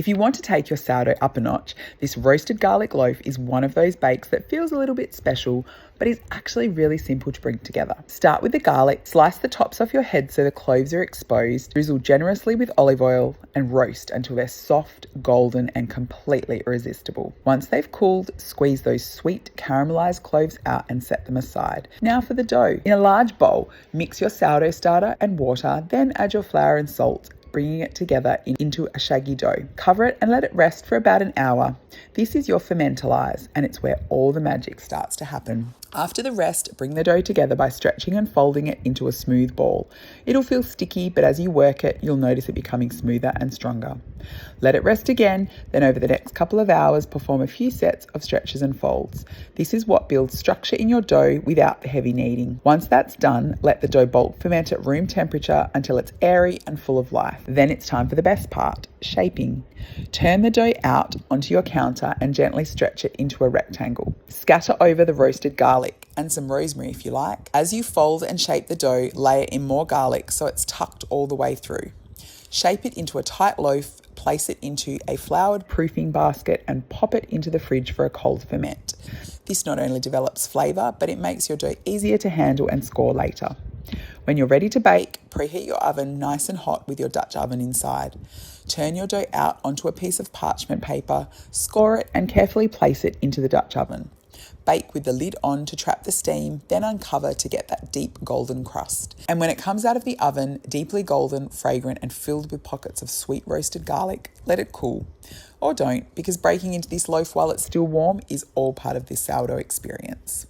If you want to take your sourdough up a notch, this roasted garlic loaf is one of those bakes that feels a little bit special, but is actually really simple to bring together. Start with the garlic, slice the tops off your head so the cloves are exposed, drizzle generously with olive oil, and roast until they're soft, golden, and completely irresistible. Once they've cooled, squeeze those sweet caramelized cloves out and set them aside. Now for the dough. In a large bowl, mix your sourdough starter and water, then add your flour and salt, bringing it together into a shaggy dough. Cover it and let it rest for about an hour. This is your fermentalize, and it's where all the magic starts to happen. After the rest, bring the dough together by stretching and folding it into a smooth ball. It'll feel sticky, but as you work it, you'll notice it becoming smoother and stronger. Let it rest again, then over the next couple of hours, perform a few sets of stretches and folds. This is what builds structure in your dough without the heavy kneading. Once that's done, let the dough bulk ferment at room temperature until it's airy and full of life. Then it's time for the best part, shaping. Turn the dough out onto your counter and gently stretch it into a rectangle. Scatter over the roasted garlic and some rosemary if you like. As you fold and shape the dough, layer in more garlic so it's tucked all the way through. Shape it into a tight loaf, place it into a floured proofing basket and pop it into the fridge for a cold ferment. This not only develops flavour, but it makes your dough easier to handle and score later. When you're ready to bake, preheat your oven nice and hot with your Dutch oven inside. Turn your dough out onto a piece of parchment paper, score it and carefully place it into the Dutch oven. Bake with the lid on to trap the steam, then uncover to get that deep golden crust. And when it comes out of the oven, deeply golden, fragrant and filled with pockets of sweet roasted garlic, let it cool. Or don't, because breaking into this loaf while it's still warm is all part of this sourdough experience.